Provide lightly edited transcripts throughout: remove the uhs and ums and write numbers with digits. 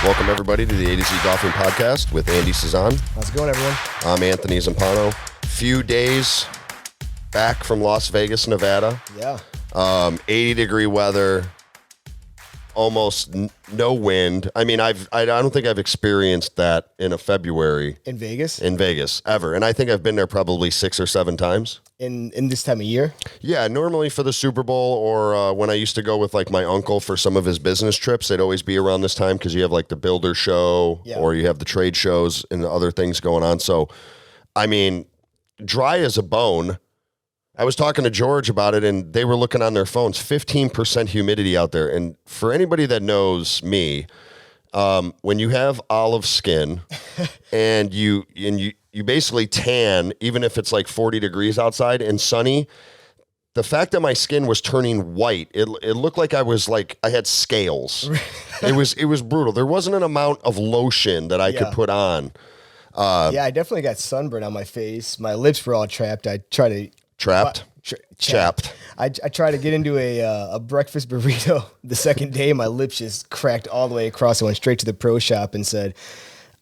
Welcome, everybody, to the A to Z Golfing Podcast with Andy Cezanne. How's it going, everyone? I'm Anthony Zampano. Few days back from Las Vegas, Nevada. Yeah. 80-degree weather, almost no wind. I mean, I don't think I've experienced that in a February. In Vegas? In Vegas, ever. And I think I've been there probably 6 or 7 times. In this time of year? Yeah, normally for the Super Bowl or when I used to go with like my uncle for some of his business trips, they'd always be around this time because you have like the builder show or you have the trade shows and other things going on. So, I mean, dry as a bone. I was talking to George about it, and they were looking on their phones, 15% humidity out there. And for anybody that knows me, when you have olive skin and you basically tan, even if it's like 40 degrees outside and sunny, the fact that my skin was turning white, it looked like I had scales. It was brutal. There wasn't an amount of lotion that I could put on. Yeah, I definitely got sunburn on my face. My lips were all trapped. I tried to... Chapped. I tried to get into a breakfast burrito the second day. My lips just cracked all the way across. I went straight to the pro shop and said,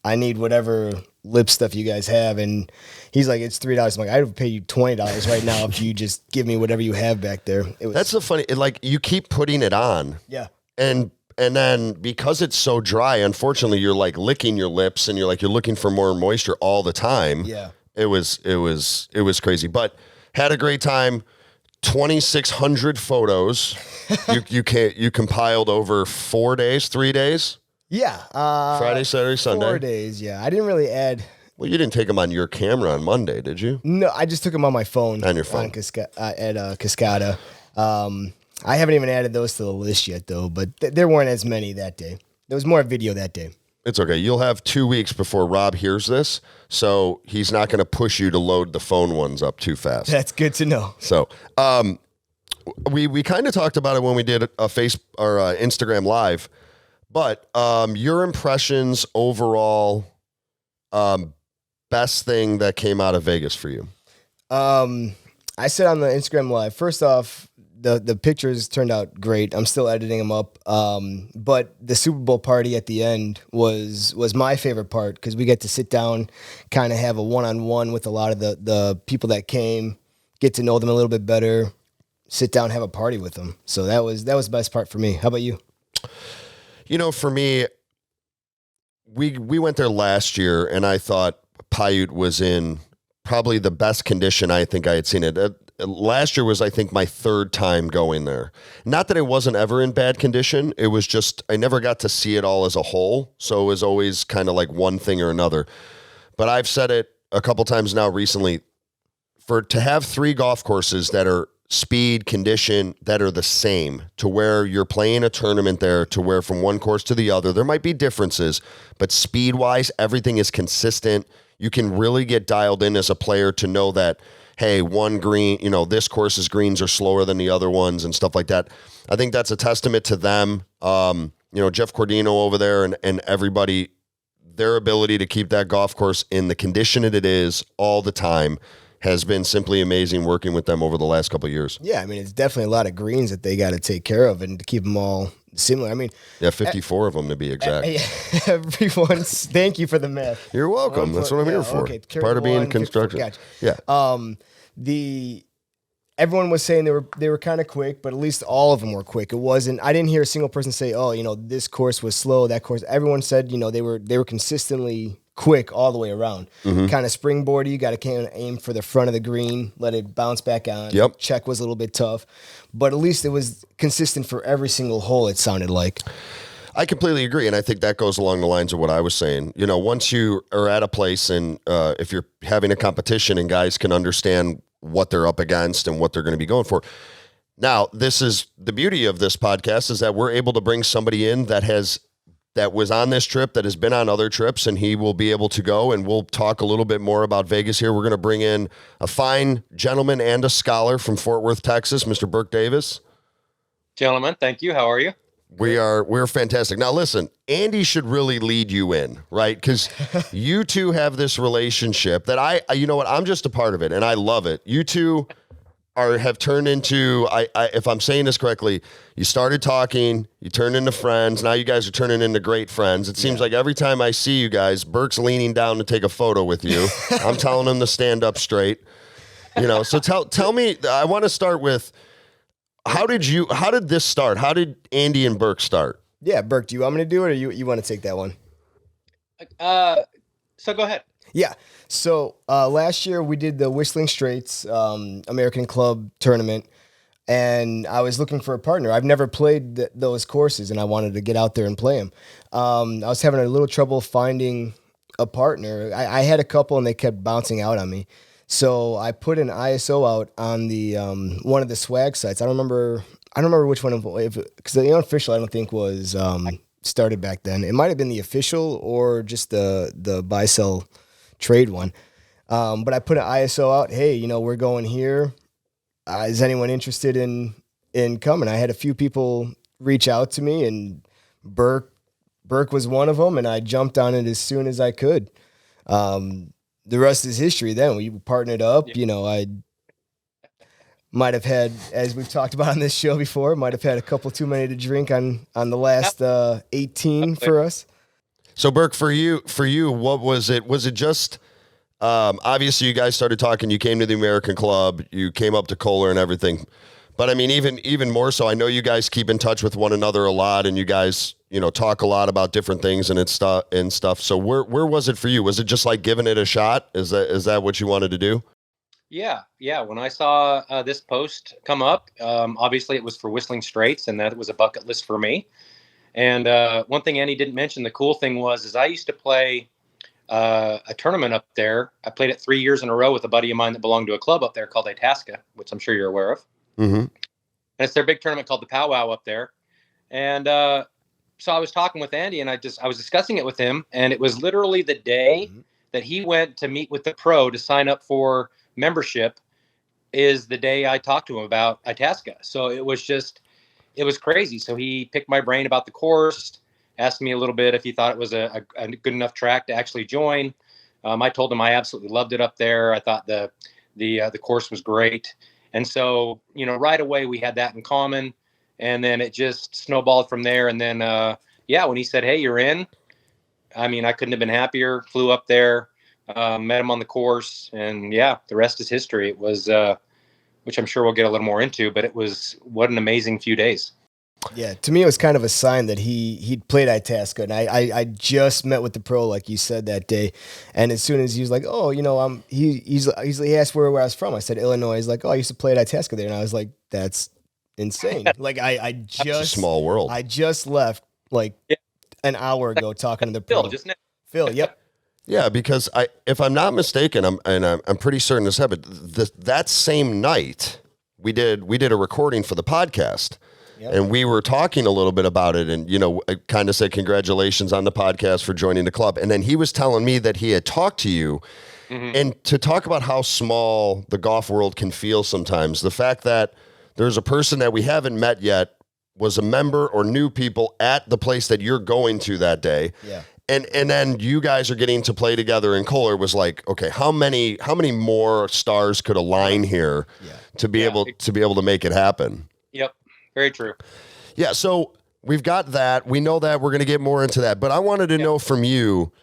I need whatever lip stuff you guys have. And he's like, it's $3. I'm like, I would pay you $20 right now if you just give me whatever you have back there. That's the funny, like you keep putting it on. Yeah. And then because it's so dry, unfortunately, you're like licking your lips and you're looking for more moisture all the time. Yeah. It was crazy, but had a great time. 2,600 photos. you compiled over 4 days, 3 days. Yeah. Friday, Saturday, Sunday. 4 days. Yeah. I didn't really add. Well, you didn't take them on your camera on Monday, did you? No, I just took them on my phone. On your phone. At Cascada. I haven't even added those to the list yet, though, but there weren't as many that day. There was more video that day. It's okay. You'll have 2 weeks before Rob hears this, so he's not going to push you to load the phone ones up too fast. That's good to know. So, we kind of talked about it when we did a Instagram Live, but your impressions overall, best thing that came out of Vegas for you? I said on the Instagram Live, first off, the pictures turned out great. I'm still editing them up. But the Super Bowl party at the end was my favorite part because we get to sit down, kind of have a one-on-one with a lot of the people that came, get to know them a little bit better, sit down, have a party with them. So that was the best part for me. How about you? You know, for me, we went there last year, and I thought Paiute was in probably the best condition I think I had seen it. Last year was, I think, my third time going there. Not that it wasn't ever in bad condition. It was just, I never got to see it all as a whole. So it was always kind of like one thing or another. But I've said it a couple times now recently, to have 3 golf courses that are speed, condition, that are the same, to where you're playing a tournament there, to where from one course to the other, there might be differences, but speed-wise, everything is consistent. You can really get dialed in as a player to know that, hey, one green, this course's greens are slower than the other ones and stuff like that. I think that's a testament to them. Jeff Cordino over there and everybody, their ability to keep that golf course in the condition that it is all the time has been simply amazing working with them over the last couple of years. Yeah, I mean, it's definitely a lot of greens that they got to take care of and to keep them all similar. I mean, 54 of them to be exact. Everyone, thank you for the math. You're welcome. That's what I'm here for. Okay. Part of being in construction. Gotcha. Yeah. Everyone was saying they were kind of quick, but at least all of them were quick. It wasn't. I didn't hear a single person say, "Oh, this course was slow." That course. Everyone said, they were consistently quick all the way around. Mm-hmm. Kind of springboardy. You got to kind of aim for the front of the green, let it bounce back on. Yep. Check was a little bit tough, but at least it was consistent for every single hole. It sounded like. I completely agree, and I think that goes along the lines of what I was saying. Once you are at a place and if you're having a competition and guys can understand what they're up against and what they're going to be going for. Now, this is the beauty of this podcast is that we're able to bring somebody in that was on this trip, that has been on other trips, and he will be able to go, and we'll talk a little bit more about Vegas here. We're going to bring in a fine gentleman and a scholar from Fort Worth, Texas, Mr. Burke Davis. Gentlemen, thank you. How are you? We're fantastic. Now, listen, Andy should really lead you in, right? Because you two have this relationship that you know what? I'm just a part of it, and I love it. You two have turned into, if I'm saying this correctly, you started talking, you turned into friends. Now you guys are turning into great friends. It seems like every time I see you guys, Burke's leaning down to take a photo with you. I'm telling him to stand up straight. So tell me, I want to start with, how did this start? How did Andy and Burke start? Yeah, Burke, do you want me to do it, or you want to take that one? So go ahead. Yeah. So last year we did the Whistling Straits American Club tournament, and I was looking for a partner. I've never played those courses, and I wanted to get out there and play them. I was having a little trouble finding a partner. I had a couple, and they kept bouncing out on me. So I put an ISO out on the one of the swag sites. I don't remember which one, because the unofficial I don't think was started back then. It might have been the official or just the buy sell trade one. But I put an ISO out. Hey, we're going here. Is anyone interested in coming? I had a few people reach out to me, and Burke was one of them, and I jumped on it as soon as I could. The rest is history. Then we partnered up. Yeah. I might have had, as we've talked about on this show before, might have had a couple too many to drink on the last 18 for us. So Burke, for you, what was it? Was it just obviously you guys started talking? You came to the American Club, you came up to Kohler and everything. But I mean, even more so, I know you guys keep in touch with one another a lot, and you guys, talk a lot about different things and stuff. So where was it for you? Was it just like giving it a shot? Is that what you wanted to do? Yeah. When I saw this post come up, obviously it was for Whistling Straits, and that was a bucket list for me. And one thing Andy didn't mention, the cool thing is I used to play a tournament up there. I played it 3 years in a row with a buddy of mine that belonged to a club up there called Itasca, which I'm sure you're aware of. Mm-hmm. And it's their big tournament called the Powwow up there. And so I was talking with Andy, and I was discussing it with him, and it was literally the day that he went to meet with the pro to sign up for membership is the day I talked to him about Itasca. So it was crazy. So he picked my brain about the course, asked me a little bit if he thought it was a good enough track to actually join. I told him I absolutely loved it up there. I thought the course was great. And so, right away we had that in common, and then it just snowballed from there. And then, when he said, "Hey, you're in," I mean, I couldn't have been happier. Flew up there, met him on the course, and the rest is history. It was, which I'm sure we'll get a little more into, but what an amazing few days. Yeah, to me it was kind of a sign that he'd played Itasca, and I just met with the pro like you said that day, and as soon as he was like, "Oh, he asked where I was from," I said Illinois. He's like, "Oh, I used to play at Itasca there," and I was like, "That's insane!" Like I just It's a small world. I just left an hour ago talking to the pro. Phil, yep. Yeah, because if I'm not mistaken, I'm pretty certain this happened. That same night we did a recording for the podcast. Yep. And we were talking a little bit about it, and I kind of said congratulations on the podcast for joining the club. And then he was telling me that he had talked to you, and to talk about how small the golf world can feel sometimes. The fact that there's a person that we haven't met yet was a member or knew people at the place that you're going to that day. Yeah. And then you guys are getting to play together in Kohler was like, okay, how many more stars could align here to be able to make it happen? Yep. Very true. Yeah, so we've got that. We know that. We're going to get more into that. But I wanted to know from you,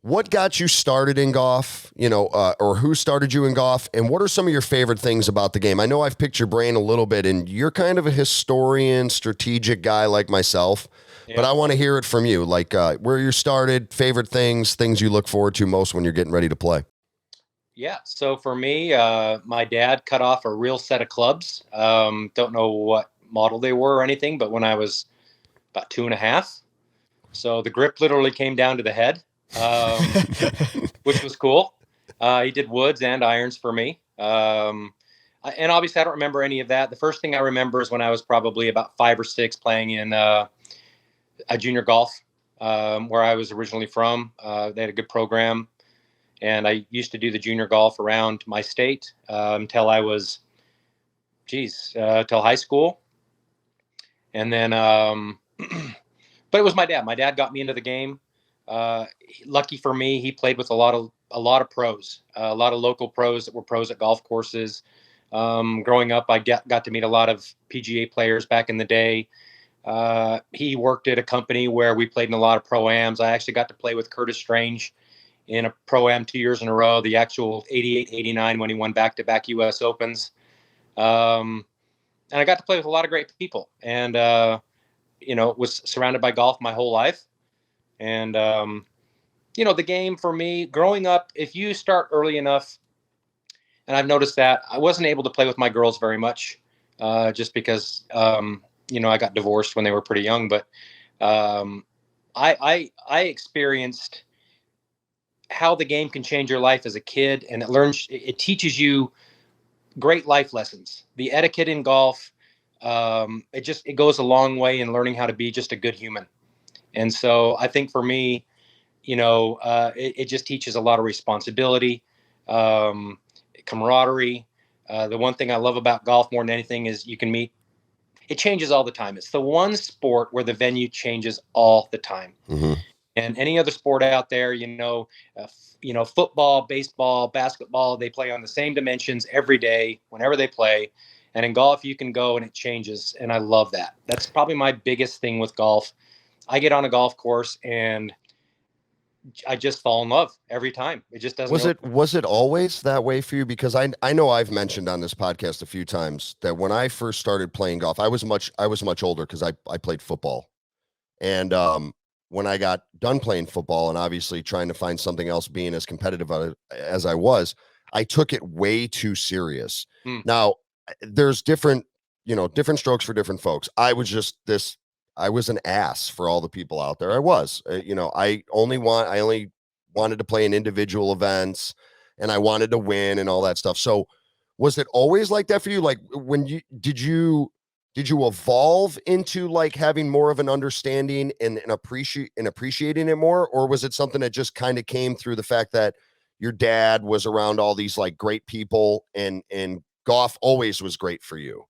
what got you started in golf, or who started you in golf, and what are some of your favorite things about the game? I know I've picked your brain a little bit, and you're kind of a historian, strategic guy like myself, but I want to hear it from you, like where you started, favorite things you look forward to most when you're getting ready to play. Yeah. So for me, my dad cut off a real set of clubs. Don't know what model they were or anything, but when I was about 2.5, so the grip literally came down to the head, which was cool. He did woods and irons for me. And obviously I don't remember any of that. The first thing I remember is when I was probably about 5 or 6 playing in a junior golf, where I was originally from. They had a good program, and I used to do the junior golf around my state until I was, till high school. And then, but it was my dad. My dad got me into the game. Lucky for me, he played with a lot of pros, a lot of local pros that were pros at golf courses. Growing up, I got to meet a lot of PGA players back in the day. He worked at a company where we played in a lot of pro-ams. I actually got to play with Curtis Strange in a pro-am 2 years in a row, the actual 88, 89 when he won back-to-back U.S. Opens. And I got to play with a lot of great people, and was surrounded by golf my whole life. And the game for me growing up, if you start early enough, and I've noticed that I wasn't able to play with my girls very much, just because I got divorced when they were pretty young. But I experienced how the game can change your life as a kid, and it teaches you great life lessons. The etiquette in golf, it goes a long way in learning how to be just a good human. And so I think for me, it just teaches a lot of responsibility, camaraderie. The one thing I love about golf more than anything is you can meet. It changes all the time. It's the one sport where the venue changes all the time. Mm-hmm. And any other sport out there, football, baseball, basketball, they play on the same dimensions every day, whenever they play. And in golf, you can go and it changes. And I love that. That's probably my biggest thing with golf. I get on a golf course and I just fall in love every time. It just doesn't. Was it always that way for you? Because I know I've mentioned on this podcast a few times that when I first started playing golf, I was much older because I played football. And when I got done playing football and obviously trying to find something else, being as competitive as I was, I took it way too serious. Now, there's different strokes for different folks. I was an ass for all the people out there. I was, I only wanted to play in individual events and I wanted to win and all that stuff. So was it always like that for you? Like did you evolve into like having more of an understanding and appreciating it more? Or was it something that just kind of came through the fact that your dad was around all these like great people and golf always was great for you?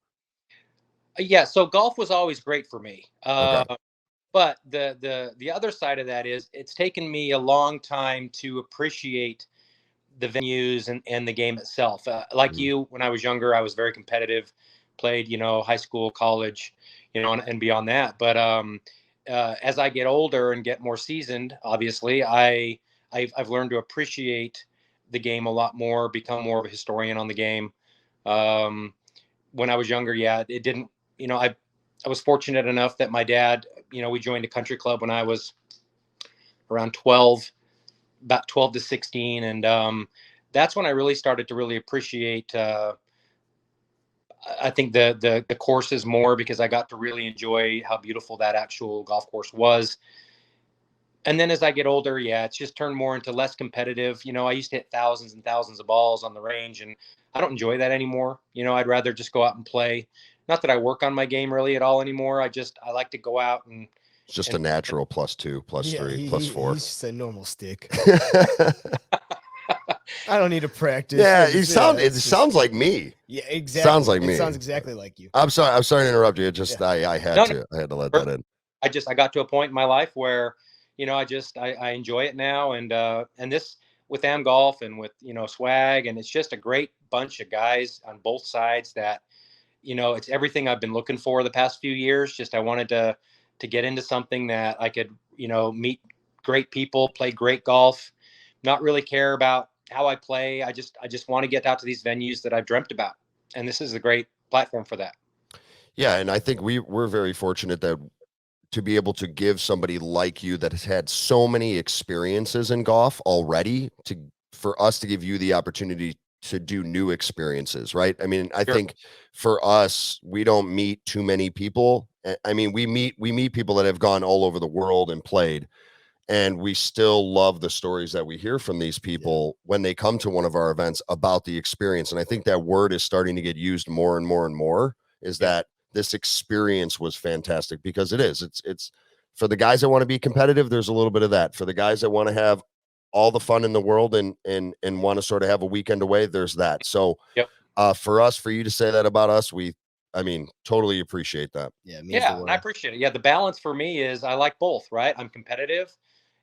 Yeah. So golf was always great for me. Okay. But the other side of that is it's taken me a long time to appreciate the venues and the game itself. Like you, when I was younger, I was very competitive, played, high school, college, and beyond that. But as I get older and get more seasoned, obviously, I've learned to appreciate the game a lot more, become more of a historian on the game. When I was younger, yeah, it didn't, I was fortunate enough that my dad, we joined a country club when I was around 12, about 12 to 16. And that's when I really started to really appreciate, I think the courses more, because I got to really enjoy how beautiful that actual golf course was. And then as I get older, yeah, it's just turned more into less competitive. I used to hit thousands and thousands of balls on the range, and I don't enjoy that anymore. I'd rather just go out and play. Not that I work on my game really at all anymore. I like to go out and It's just a natural +2, +3, +4. He's just a normal stick. I don't need to practice. Yeah, it sounds like me. Yeah, exactly. Sounds like me. It sounds exactly like you. I'm sorry to interrupt you. It just I had to let that in. I got to a point in my life where, I enjoy it now. And this with Am Golf and with, Swag, and it's just a great bunch of guys on both sides that, it's everything I've been looking for the past few years. Just I wanted to get into something that I could, meet great people, play great golf, not really care about how I play. I just want to get out to these venues that I've dreamt about. And this is a great platform for that. Yeah. And I think we're very fortunate to be able to give somebody like you that has had so many experiences in golf already for us to give you the opportunity to do new experiences, right? I mean, I think for us, we don't meet too many people. I mean, we meet people that have gone all over the world and played, and we still love the stories that we hear from these people when they come to one of our events about the experience. And I think that word is starting to get used more and more and more, is that this experience was fantastic, because it is. It's for the guys that want to be competitive, there's a little bit of that. For the guys that want to have all the fun in the world and want to sort of have a weekend away, there's that. So for you to say that about us, totally appreciate that. Yeah, and I appreciate it. Yeah, the balance for me is I like both, right? I'm competitive.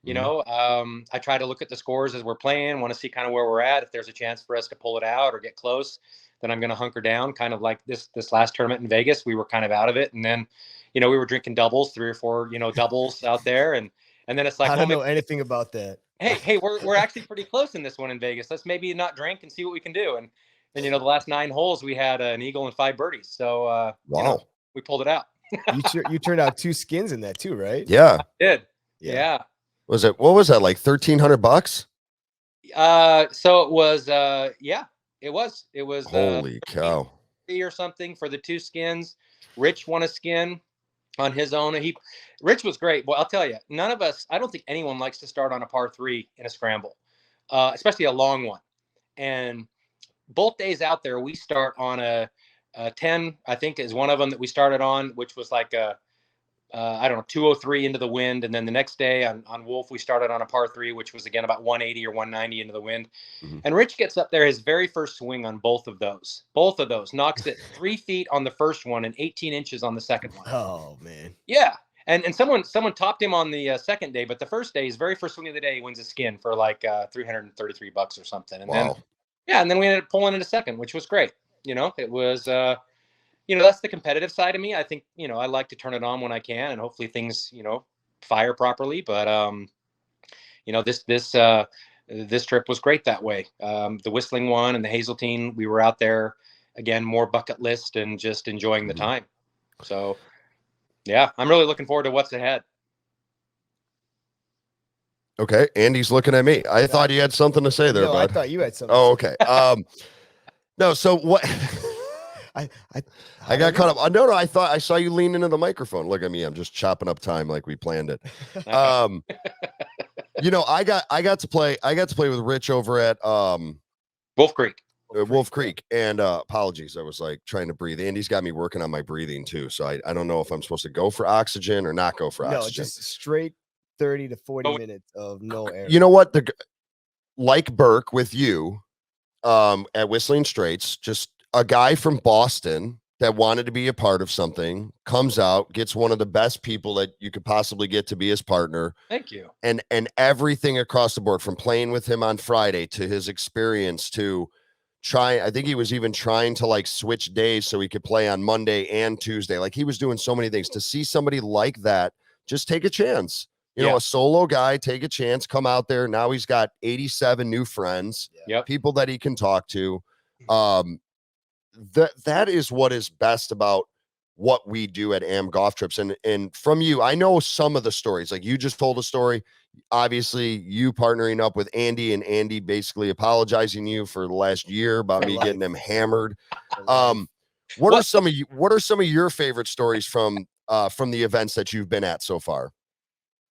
I try to look at the scores as we're playing, want to see kind of where we're at, if there's a chance for us to pull it out or get close. then I'm going to hunker down. Kind of like this last tournament in Vegas, we were kind of out of it, and then, we were drinking doubles, 3 or 4, doubles out there, and then it's like, I don't know anything about that. Hey, we're actually pretty close in this one in Vegas. Let's maybe not drink and see what we can do. And the last 9 holes we had an eagle and 5 birdies. So wow, we pulled it out. You turned out 2 skins in that too, right? yeah, I did. Yeah. What was that, like $1,300? So it was it was holy cow, or something for the 2 skins. Rich won a skin on his own. Rich was great. Well, I'll tell you, none of us, I don't think anyone likes to start on a par 3 in a scramble, especially a long one. And both days out there, we start on a 10, I think is one of them that we started on, which was like I don't know, 203 into the wind. And then the next day on Wolf, we started on a par 3, which was again about 180 or 190 into the wind. Mm-hmm. And Rich gets up there, his very first swing on both of those, knocks it 3 feet on the first one and 18 inches on the second one. Oh man. Yeah. And someone topped him on the second day, but the first day, his very first swing of the day, he wins a skin for like $333 or something. And wow. then we ended up pulling in a second, which was great. It was, that's the competitive side of me. I think, I like to turn it on when I can, and hopefully things, fire properly. But, this trip was great that way. The Whistling one and the Hazeltine, we were out there again, more bucket list and just enjoying the time. So yeah, I'm really looking forward to what's ahead. Okay. Andy's looking at me. I thought you had something to say there, no, bud. I thought you had something. Oh, okay. No, so what? I got caught up. No, I thought I saw you lean into the microphone. Look at me. I'm just chopping up time like we planned it. I got to play with Rich over at Wolf Creek. Wolf Creek. And apologies. I was like trying to breathe. Andy's got me working on my breathing too. So I don't know if I'm supposed to go for oxygen or not go for oxygen. No, just straight 30 to 40 minutes of no air. You know what? Like Burke with you at Whistling Straits, just a guy from Boston that wanted to be a part of something comes out, gets one of the best people that you could possibly get to be his partner. Thank you. And everything across the board, from playing with him on Friday to his experience to I think he was even trying to like switch days so he could play on Monday and Tuesday. Like he was doing so many things. To see somebody like that, just take a chance. You know, a solo guy, take a chance, come out there. Now he's got 87 new friends, people that he can talk to. That is what is best about what we do at AM Golf Trips. And from you, I know some of the stories. Like you just told a story, obviously you partnering up with Andy and Andy basically apologizing to you for the last year about me getting him hammered. What are some of your favorite stories from the events that you've been at so far?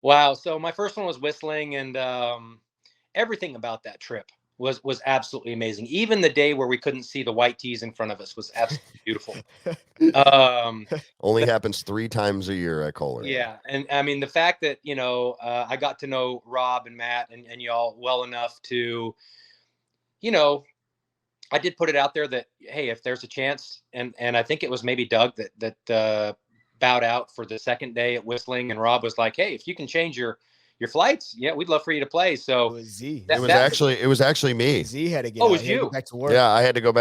Wow. So my first one was Whistling, and everything about that trip was absolutely amazing. Even the day where we couldn't see the white tees in front of us was absolutely beautiful. Only happens 3 times a year at Kohler. Yeah. And I mean, the fact that, I got to know Rob and Matt and y'all well enough to, I did put it out there that, hey, if there's a chance, and I think it was maybe Doug that bowed out for the second day at Whistling, and Rob was like, hey, if you can change your flights, we'd love for you to play. So it was Z. It was actually me. Z had to get. Oh, it was you? Back to work. Yeah, I had to go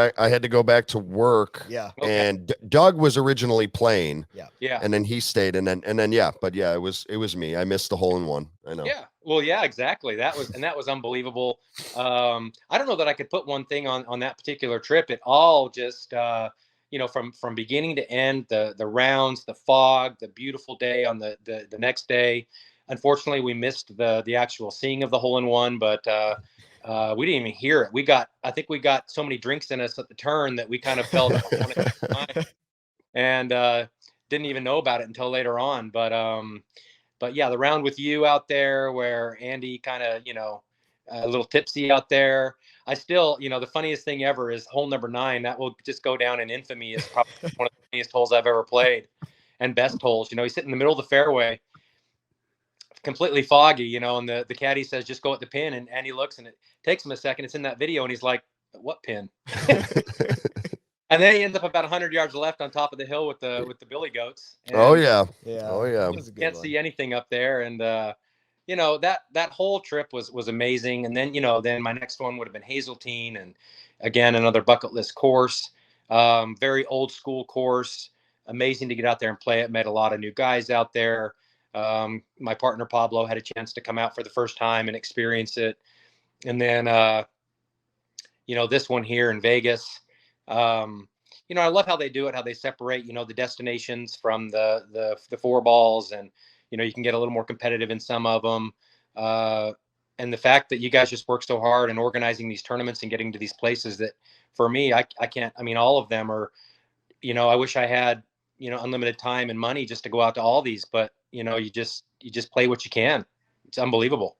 back to work. Yeah. Okay. And Doug was originally playing. Yeah. And then he stayed, and then it was me. I missed the hole in one. I know. Yeah. Well, yeah, exactly. That was unbelievable. I don't know that I could put one thing on that particular trip. It all just from beginning to end, the rounds, the fog, the beautiful day on the next day. Unfortunately, we missed the actual seeing of the hole in one, but we didn't even hear it. I think we got so many drinks in us at the turn that we kind of felt and didn't even know about it until later on. But yeah, the round with you out there where Andy kind of, a little tipsy out there. I still, the funniest thing ever is hole number 9. That will just go down in infamy as probably one of the funniest holes I've ever played, and best holes. He's sitting in the middle of the fairway, completely foggy, and the caddy says, just go at the pin. And Andy looks, and it takes him a second. It's in that video. And he's like, what pin? And then he ends up about 100 yards left on top of the hill with the billy goats. And oh yeah. Can't see anything up there. And, that whole trip was amazing. And then, then my next one would have been Hazeltine. And again, another bucket list course, very old school course. Amazing to get out there and play it. Met a lot of new guys out there. My partner Pablo had a chance to come out for the first time and experience it. And then, this one here in Vegas, I love how they do it, how they separate, the destinations from the four balls, and, you can get a little more competitive in some of them. And the fact that you guys just work so hard and organizing these tournaments and getting to these places that for me, I can't, all of them are, I wish I had, unlimited time and money just to go out to all these, but you just play what you can. It's unbelievable.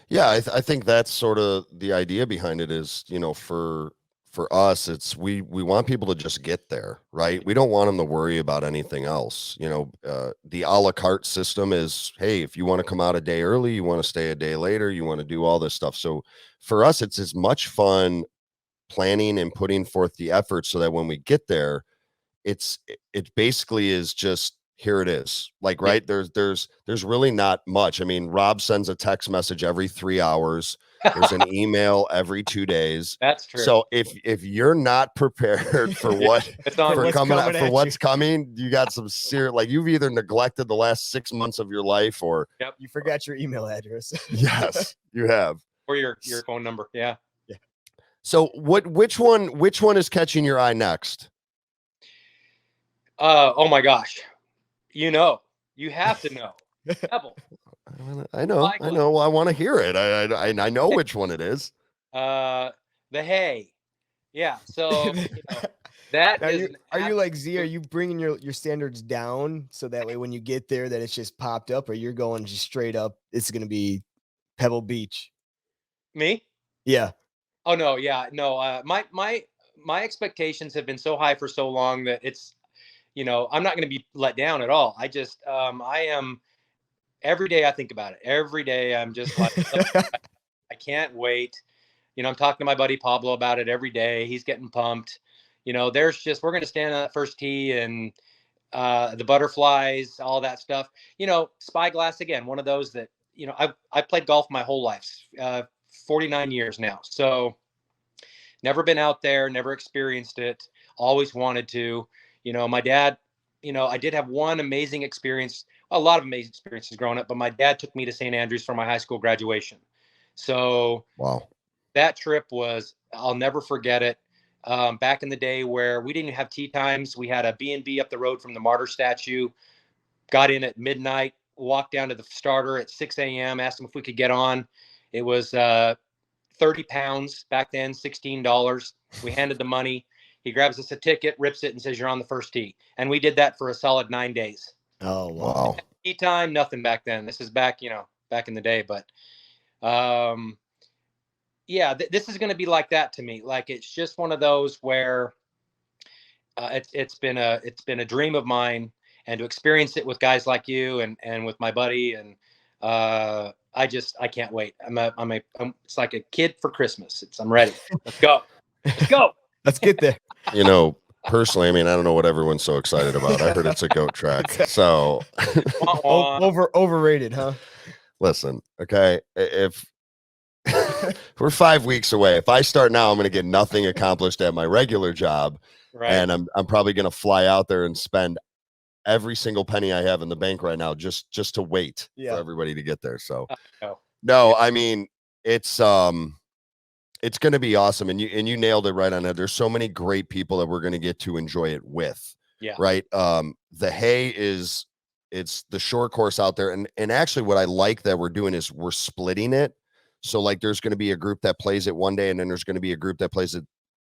Yeah, I think that's sort of the idea behind it is, for us, it's we want people to just get there, right? We don't want them to worry about anything else. The a la carte system is, hey, if you want to come out a day early, you want to stay a day later, you want to do all this stuff. So for us, it's as much fun planning and putting forth the effort so that when we get there, it basically is just here it is. Like, right, there's really not much. I mean, Rob sends a text message every 3 hours. There's an email every 2 days. That's true. So if you're not prepared for what's coming, you got some serious, like, you've either neglected the last 6 months of your life, or you forgot your email address. Yes, you have, or your phone number. Yeah. So which one is catching your eye next? Oh my gosh. You have to know. Pebble. I know. I want to hear it. I know which one it is. The hay. Yeah. So that is. Are you like Z? Are you bringing your standards down so that way when you get there that it's just popped up, or you're going just straight up? It's going to be Pebble Beach. Me? Yeah. Oh no. Yeah. No. My expectations have been so high for so long that it's. I'm not going to be let down at all. I just, I am, every day I think about it. Every day I'm just like, I can't wait. I'm talking to my buddy Pablo about it every day. He's getting pumped. We're going to stand on that first tee and the butterflies, all that stuff. Spyglass, again, one of those that, I've played golf my whole life, 49 years now. So never been out there, never experienced it, always wanted to. My dad, I did have one amazing experience, a lot of amazing experiences growing up, but my dad took me to St. Andrews for my high school graduation. So wow, that trip was, I'll never forget it. Back in the day where we didn't have tee times, we had a B&B up the road from the martyr statue, got in at midnight, walked down to the starter at 6 a.m., asked him if we could get on. It was 30 pounds back then, $16. We handed the money. He grabs us a ticket, rips it, and says, "You're on the first tee." And we did that for a solid 9 days. Oh, wow. Tee time, nothing back then. This is back, back in the day. But this is going to be like that to me. Like, it's just one of those where it's been a dream of mine, and to experience it with guys like you and with my buddy, and I can't wait. It's like a kid for Christmas. I'm ready. Let's go. Let's go. Let's get there. Personally, I don't know what everyone's so excited about. I heard it's a goat track. So overrated, huh? Listen, okay. If we're 5 weeks away, if I start now, I'm going to get nothing accomplished at my regular job. Right. And I'm probably going to fly out there and spend every single penny I have in the bank right now just to wait for everybody to get there. So no, it's going to be awesome. And you nailed it right on it. There's so many great people that we're going to get to enjoy it with. Yeah. Right. The hay it's the short course out there. And actually what I like that we're doing is we're splitting it. So like there's going to be a group that plays it one day, and then there's going to be a group that plays it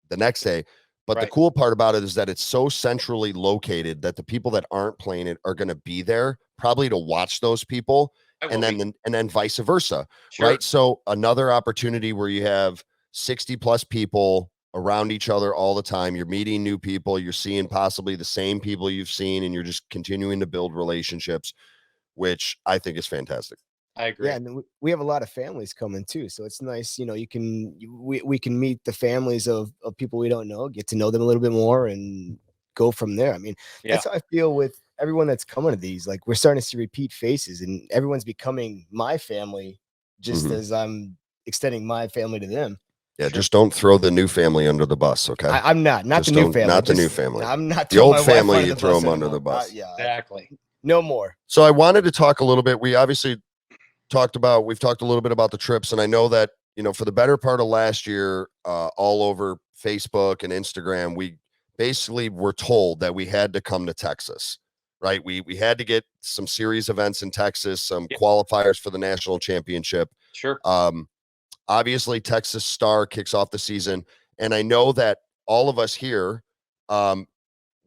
the next day. But the cool part about it is that it's so centrally located that the people that aren't playing it are going to be there probably to watch those people, and then vice versa. Sure. Right. So another opportunity where you have 60 plus people around each other all the time. You're meeting new people. You're seeing possibly the same people you've seen, and you're just continuing to build relationships, which I think is fantastic. I agree. Yeah, and we have a lot of families coming too, so it's nice. We can meet the families of people we don't know, get to know them a little bit more, and go from there. That's how I feel with everyone that's coming to these. Like, we're starting to see repeat faces, and everyone's becoming my family, just as I'm extending my family to them. Yeah, Sure. just don't throw the new family under the bus, okay? I'm not Just the new don't, family. not the new Just, family. I'm not The throwing old my wife family, under you the throw bus them under the anymore. bus. Yeah, Exactly. no more. So I wanted to talk a little bit. We've talked a little bit about the trips, and I know that, for the better part of last year, all over Facebook and Instagram, we basically were told that we had to come to Texas, right? We had to get some series events in Texas, some Yep. qualifiers for the national championship. Sure. Obviously Texas Star kicks off the season, and I know that all of us here, um,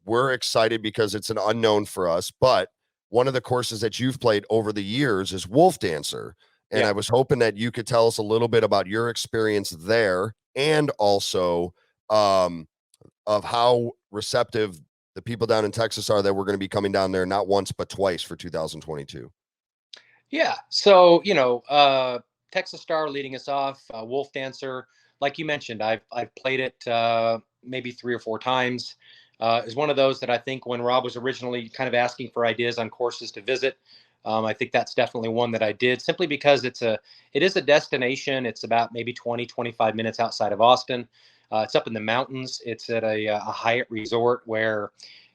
we're excited because it's an unknown for us, but one of the courses that you've played over the years is Wolf Dancer. And Yeah. I was hoping that you could tell us a little bit about your experience there, and also of how receptive the people down in Texas are that we're going to be coming down there not once but twice for 2022. Yeah. So, Texas Star leading us off, Wolf Dancer, like you mentioned, I've played it maybe 3 or 4 times. Is one of those that I think when Rob was originally kind of asking for ideas on courses to visit, I think that's definitely one that I did, simply because it is a destination. It's about maybe 20-25 minutes outside of Austin. It's up in the mountains. It's at a Hyatt resort where,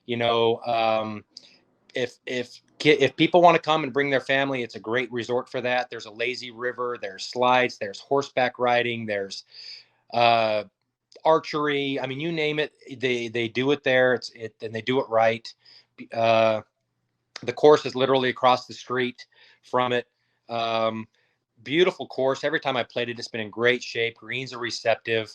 you know, if people want to come and bring their family, it's a great resort for that. There's a lazy river, there's slides, there's horseback riding, there's uh, archery. I mean, you name it, they do it there. And they do it right. Uh, the course is literally across the street from it. Um, Beautiful course. Every time I played it, it's been in great shape. Greens are receptive.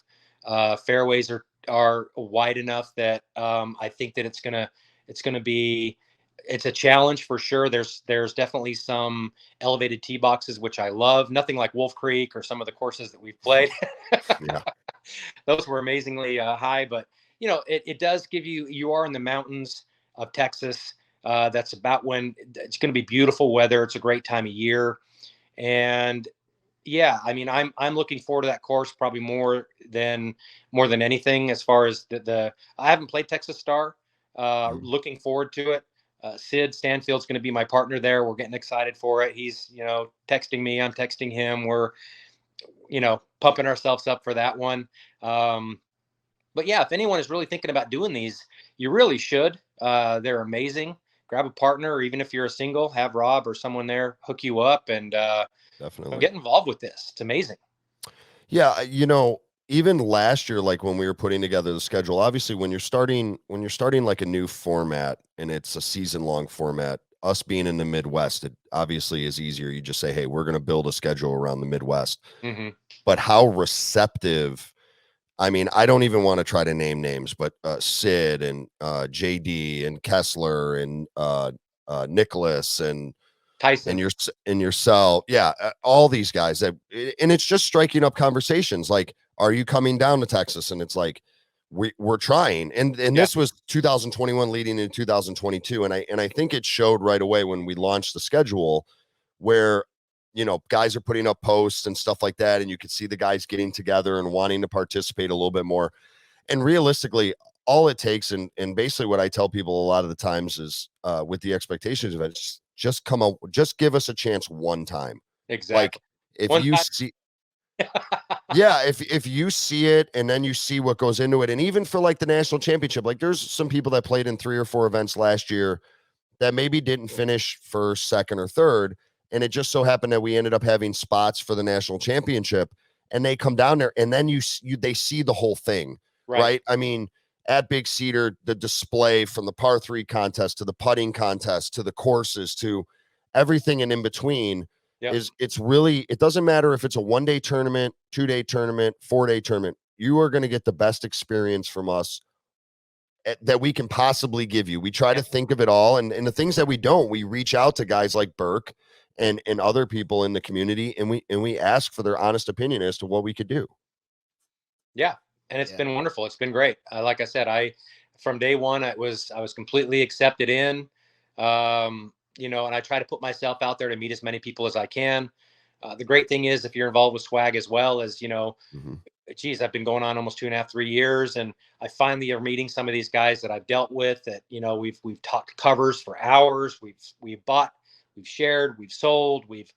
Fairways are wide enough that I think that it's gonna be it's a challenge for sure. There's definitely some elevated tee boxes, which I love. Nothing like Wolf Creek or some of the courses that we've played. Yeah. Those were amazingly high, but it does give you are in the mountains of Texas. That's about when it's going to be beautiful weather. It's a great time of year. And yeah, I mean, I'm looking forward to that course probably more than anything. As far as the I haven't played Texas Star. Looking forward to it. Sid Stanfield's going to be my partner there. We're getting excited for it. He's texting me. I'm texting him. We're pumping ourselves up for that one. Um, but yeah, if anyone is really thinking about doing these, you really should. They're amazing. Grab a partner, or even if you're a single, have Rob or someone there hook you up and Definitely. get involved with this. It's amazing. Yeah, even last year, like when we were putting together the schedule, obviously when you're starting like a new format and it's a season-long format, us being in the Midwest, it obviously is easier. You just say, hey, we're going to build a schedule around the Midwest. Mm-hmm. But how receptive, I mean, I don't even want to try to name names, but Sid and JD and Kessler and Nicholas and Tyson. yourself, yeah, all these guys that, and it's just striking up conversations like, are you coming down to Texas? And it's like, we're trying, and Yeah. this was 2021 leading into 2022, and I think it showed right away when we launched the schedule, where guys are putting up posts and stuff like that, and you could see the guys getting together and wanting to participate a little bit more. And realistically, all it takes, and basically what I tell people a lot of the times is, with the expectations of it, just come out, just give us a chance one time. Like Exactly. if One you time. see, yeah, if you see it and then you see what goes into it, and even for like the national championship, like there's some people that played in 3 or 4 events last year that maybe didn't finish first, second, or third. And it just so happened that we ended up having spots for the national championship, and they come down there and then they see the whole thing, Right. right? I mean, at Big Cedar, the display from the par 3 contest to the putting contest to the courses to everything and in between Yep. it doesn't matter if it's a 1-day tournament, 2-day tournament, 4-day tournament. You are going to get the best experience from us that we can possibly give you. We try to Yep. think of it all, and the things that we don't, we reach out to guys like Burke and other people in the community, and we ask for their honest opinion as to what we could do. Yeah. And it's been wonderful. It's been great. Like I said, from day one, I was completely accepted in, and I try to put myself out there to meet as many people as I can. The great thing is, if you're involved with swag as well, as Mhm. geez, I've been going on almost 2.5, 3 years, and I finally are meeting some of these guys that I've dealt with. That we've talked covers for hours. We've bought, we've shared, we've sold, we've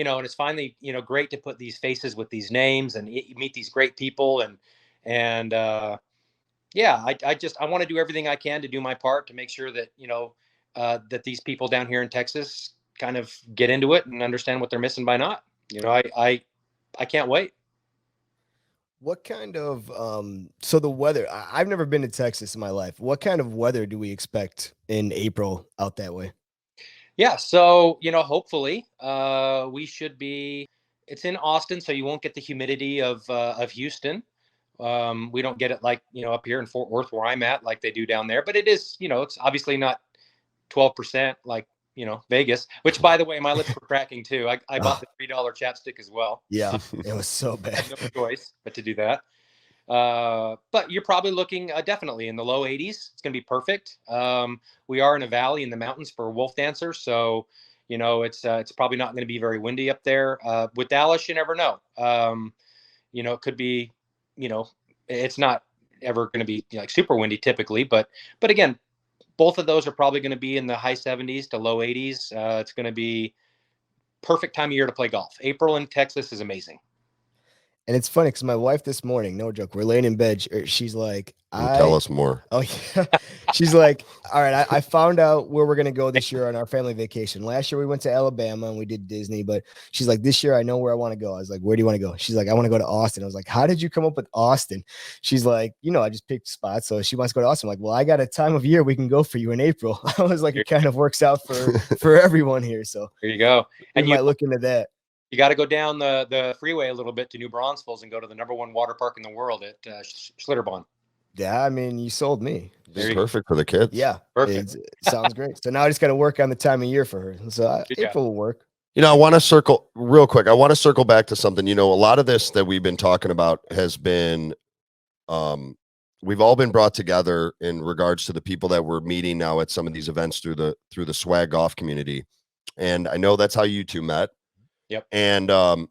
and it's finally, great to put these faces with these names and meet these great people. And yeah, I want to do everything I can to do my part to make sure that, that these people down here in Texas kind of get into it and understand what they're missing by not. I can't wait. What kind of so the weather? I've never been to Texas in my life. What kind of weather do we expect in April out that way? Yeah, so hopefully, we should be. It's in Austin, so you won't get the humidity of Houston. We don't get it like up here in Fort Worth where I'm at, like they do down there. But it is, it's obviously not 12% like Vegas. Which, by the way, my lips were cracking too. I bought Oh, the $3 chapstick as well. yeah, it was so I bad. had no choice but to do that. But you're probably looking definitely in the low 80s. It's going to be perfect. We are in a valley in the mountains for wolf dancers, so it's probably not going to be very windy up there. With Dallas, you never know. It could be, you know, it's not ever going to be like super windy typically, but again, both of those are probably going to be in the high 70s to low 80s. It's going to be perfect time of year to play golf. April in Texas is amazing. And it's funny because my wife this morning, no joke, we're laying in bed. She's like, Tell us more. oh yeah. She's like, all right, I found out where we're gonna go this year on our family vacation. Last year we went to Alabama and we did Disney, but she's like, this year I know where I want to go. I was like, where do you want to go? She's like, I want to go to Austin. I was like, how did you come up with Austin? She's like, I just picked spots. So she wants to go to Austin. I'm like, well, I got a time of year we can go for you in April. I was like, it kind of works out for everyone here. So There you go. we And might look into that. you got to go down the freeway a little bit to New Braunfels and go to the #1 water park in the world at Schlitterbahn. Yeah, I mean, you sold me. It's perfect for the kids. Yeah, Perfect. it sounds great. So now I just got to work on the time of year for her. So April will work. I want to circle real quick. I want to circle back to something. A lot of this that we've been talking about has been, we've all been brought together in regards to the people that we're meeting now at some of these events through the swag golf community. And I know that's how you two met. Yep. And,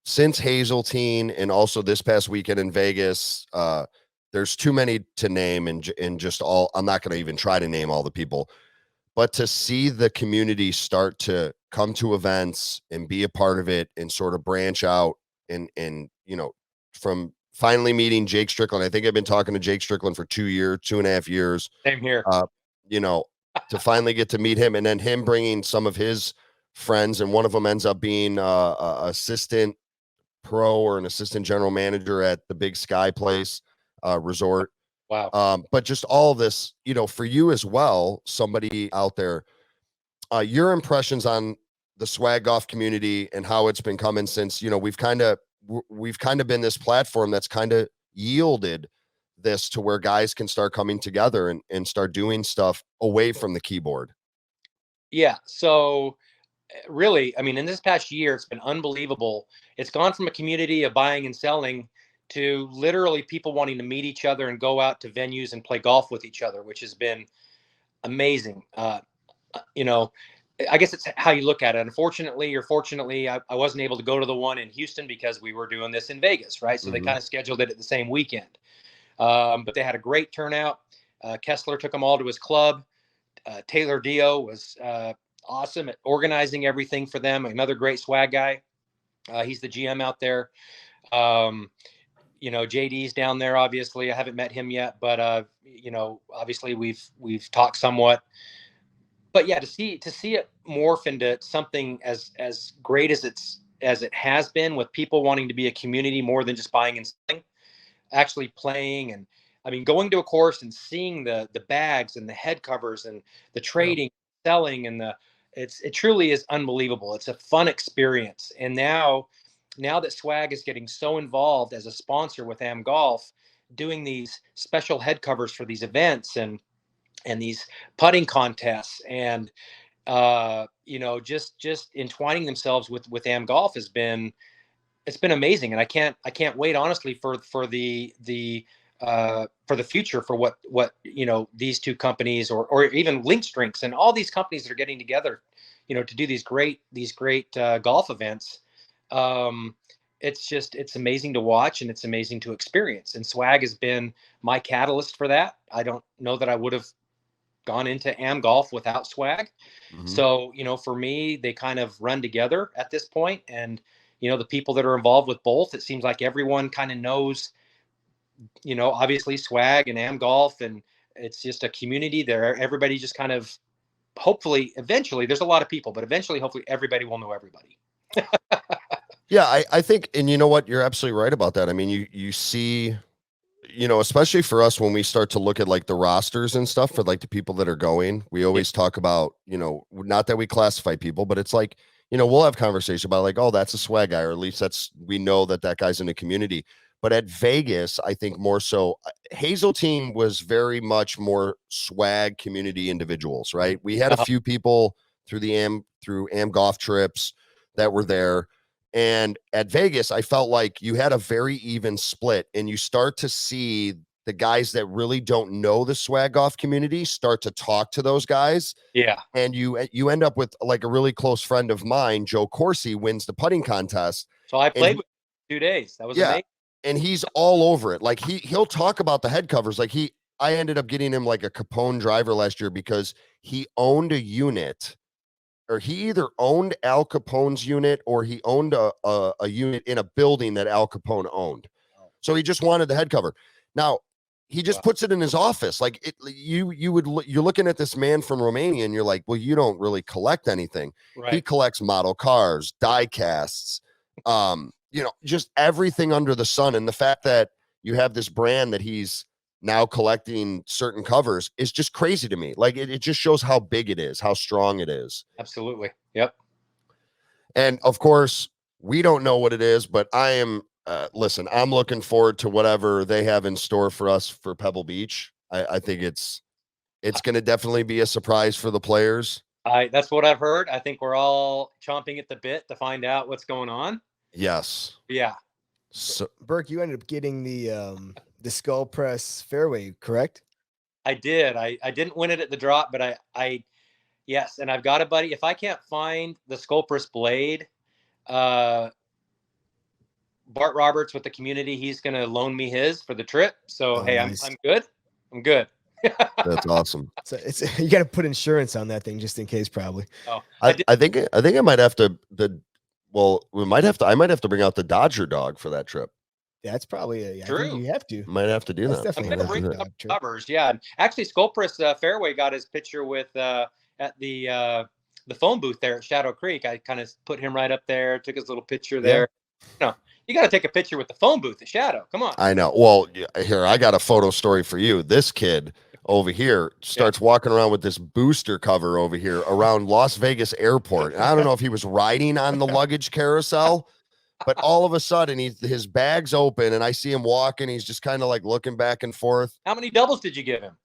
since Hazeltine and also this past weekend in Vegas, there's too many to name and just all, I'm not going to even try to name all the people, but to see the community start to come to events and be a part of it and sort of branch out and from finally meeting Jake Strickland. I think I've been talking to Jake Strickland for 2.5 years. Same here. To finally get to meet him and then him bringing some of his friends, and one of them ends up being assistant pro or an assistant general manager at the Big Sky Place resort. Wow. But just all of this, for you as well, somebody out there, your impressions on the swag golf community and how it's been coming since, we've kind of been this platform that's kind of yielded this to where guys can start coming together and start doing stuff away from the keyboard. Yeah. So really, I mean, in this past year, it's been unbelievable. It's gone from a community of buying and selling to literally people wanting to meet each other and go out to venues and play golf with each other, which has been amazing. I guess it's how you look at it. Unfortunately or fortunately, I wasn't able to go to the one in Houston because we were doing this in Vegas, right? So they kind of scheduled it at the same weekend. But they had a great turnout. Kessler took them all to his club. Taylor Dio was awesome at organizing everything for them. Another great swag guy. He's the GM out there. JD's down there. Obviously, I haven't met him yet, but obviously we've talked somewhat. But yeah, to see it morph into something as great as it has been, with people wanting to be a community more than just buying and selling, actually playing, and I mean going to a course and seeing the bags and the head covers and the trading, selling, and it truly is unbelievable. It's a fun experience. And now that swag is getting so involved as a sponsor with Am Golf, doing these special head covers for these events and these putting contests and just entwining themselves with Am Golf it's been amazing. And I can't wait honestly for the future, for what these two companies or even Links Drinks and all these companies that are getting together to do these great golf events. It's amazing to watch and it's amazing to experience, and swag has been my catalyst for that. I don't know that I would have gone into Am Golf without swag. Mhm. So, for me, they kind of run together at this point. And, the people that are involved with both, it seems like everyone kind of knows, obviously swag and Am Golf, and it's just a community there. Everybody just kind of, hopefully, eventually, there's a lot of people, but eventually, hopefully, everybody will know everybody. Yeah, I think, and you know what, you're absolutely right about that. I mean, you see, especially for us when we start to look at like the rosters and stuff for like the people that are going, we always talk about, not that we classify people, but it's like, we'll have conversation about like, oh, that's a swag guy, or at least we know that guy's in the community. But at Vegas, I think more so, Hazeltine was very much more swag community individuals, right? We had a few people through Am Golf trips that were there. And at Vegas, I felt like you had a very even split, and you start to see the guys that really don't know the swag golf community start to talk to those guys. Yeah. And you end up with like a really close friend of mine, Joe Corsi, wins the putting contest. So I played with him 2 days. That was amazing. And he's all over it. Like he'll talk about the head covers. Like I ended up getting him like a Capone driver last year because he owned a unit, or he either owned Al Capone's unit or he owned a unit in a building that Al Capone owned. So he just wanted the head cover. Now he just puts it in his office. Like you're looking at this man from Romania and you're like, well, you don't really collect anything. Right. He collects model cars, die casts, just everything under the sun. And the fact that you have this brand that he's now collecting certain covers is just crazy to me. Like it just shows how big it is, how strong it is. Absolutely. Yep. And of course, we don't know what it is, but I am, listen, I'm looking forward to whatever they have in store for us for Pebble Beach. I think it's going to definitely be a surprise for the players. That's what I've heard. I think we're all chomping at the bit to find out what's going on. Yes. Yeah. So Burke, you ended up getting the Skull Press fairway, correct? I did. I didn't win it at the drop, but yes. And I've got a buddy. If I can't find the Skull Press blade, Bart Roberts with the community, he's going to loan me his for the trip. So, hey, nice. I'm good. I'm good. That's awesome. So you got to put insurance on that thing just in case, probably. Oh, I think I might have to I might have to bring out the Dodger dog for that trip. That's probably true. I think you have to. Might have to do that. Definitely I'm going to bring some covers. Yeah. And actually, Skullpress Fairway got his picture with at the phone booth there at Shadow Creek. I kind of put him right up there, took his little picture there. No, you got to take a picture with the phone booth at Shadow. Come on. I know. Well, here, I got a photo story for you. This kid over here starts walking around with this booster cover over here around Las Vegas airport. And I don't know if he was riding on the luggage carousel, but all of a sudden his bag's open and I see him walking. He's just kind of like looking back and forth. How many doubles did you give him?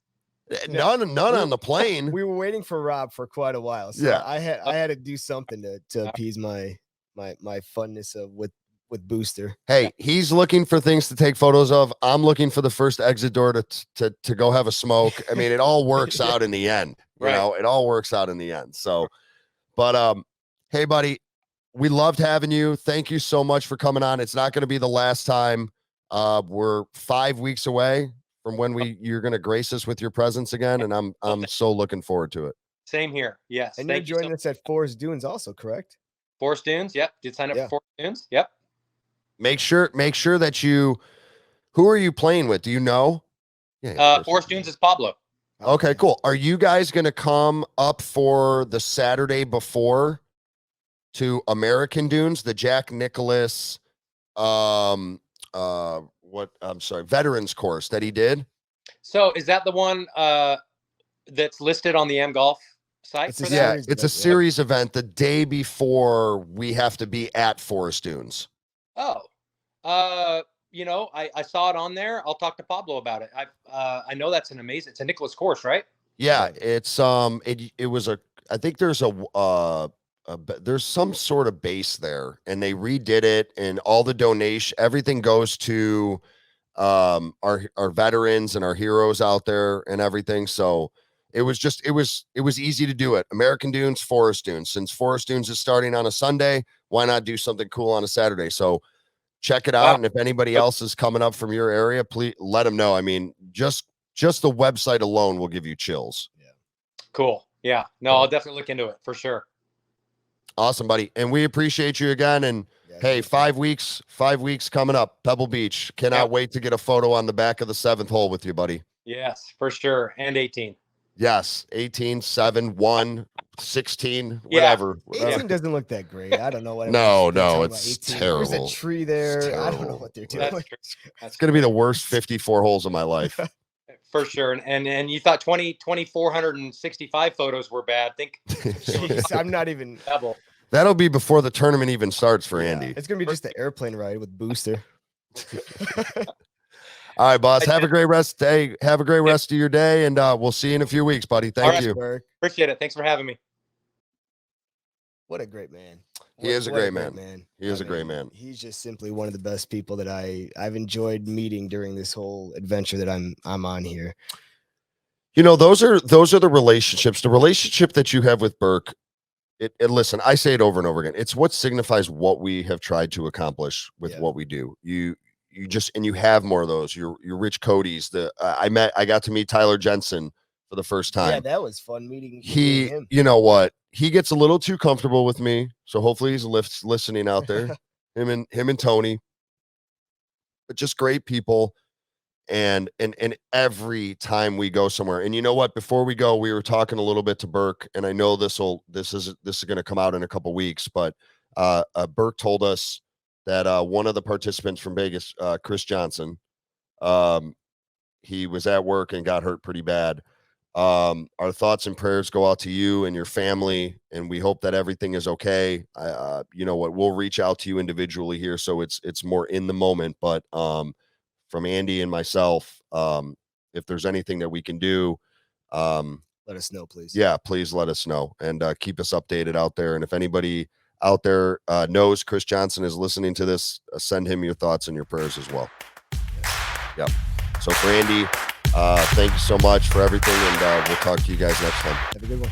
None on the plane. We were waiting for Rob for quite a while. So yeah. I had to do something to appease my funness with Booster. Hey, he's looking for things to take photos of. I'm looking for the first exit door to go have a smoke. I mean, it all works out in the end. You know, it all works out in the end. So, but hey, buddy, we loved having you. Thank you so much for coming on. It's not going to be the last time. We're 5 weeks away from when you're going to grace us with your presence again, and I'm so looking forward to it. Same here. Yes. And you're joining us at Forest Dunes also, correct? Forest Dunes. Yep. Did sign up for Forest Dunes. Yep. Make sure that who are you playing with? Do you know? Yeah, Forest Dunes is Pablo. Okay, cool. Are you guys going to come up for the Saturday before to American Dunes, the Jack Nicklaus, veterans course that he did? So is that the one that's listed on the Am Golf site? It's a series event the day before we have to be at Forest Dunes. Oh, I saw it on there. I'll talk to Pablo about it. I know it's a Nicklaus course, right? Yeah, it's it was I think there's there's some sort of base there, and they redid it, and all the donation, everything goes to our veterans and our heroes out there and everything. So it was easy to do it. American Dunes, Forest Dunes. Since Forest Dunes is starting on a Sunday, why not do something cool on a Saturday? So check it out. And if anybody else is coming up from your area, please let them know. I mean, just the website alone will give you chills. Yeah. Cool. Yeah. No, I'll definitely look into it for sure. Awesome, buddy. And we appreciate you again. And hey, 5 weeks coming up, Pebble Beach. Cannot wait to get a photo on the back of the 7th hole with you, buddy. Yes, for sure. And 18. Yes. 18, 7, 1, 16, Yeah. whatever. 18 doesn't look that great. I don't know what. No, they're talking it's about 18. terrible. There's a tree there. I don't know what they're doing. It's going to be the worst 54 holes of my life. For sure. And you thought 2,465 photos were bad. Think Jeez, I'm not even. Pebble. That'll be before the tournament even starts for Andy. It's going to be just the airplane ride with Booster. All right, boss. Have a great rest. Hey, have a great rest of your day, and we'll see you in a few weeks, buddy. Thank you. Burke. Appreciate it. Thanks for having me. What a great man. He is a great man. He is a great man. He's just simply one of the best people that I've enjoyed meeting during this whole adventure that I'm on here. You know, those are the relationships. The relationship that you have with Burke. Listen, I say it over and over again. It's what signifies what we have tried to accomplish with what we do. You have more of those. Your Rich Cody's. I got to meet Tyler Jensen for the first time. Yeah, that was fun meeting him. You know what? He gets a little too comfortable with me, so hopefully he's listening out there. him and Tony, but just great people. And every time we go somewhere, and you know what? Before we go, we were talking a little bit to Burke, and I know this is going to come out in a couple weeks, but Burke told us that one of the participants from Vegas, Chris Johnson, he was at work and got hurt pretty bad. Our thoughts and prayers go out to you and your family, and we hope that everything is okay. You know what? We'll reach out to you individually here, so it's more in the moment, but from Andy and myself, if there's anything that we can do, let us know, please. Yeah, please let us know, and keep us updated out there. And if anybody out there knows Chris Johnson is listening to this, send him your thoughts and your prayers as well. Yep. So for Andy, thank you so much for everything, and we'll talk to you guys next time. Have a good one.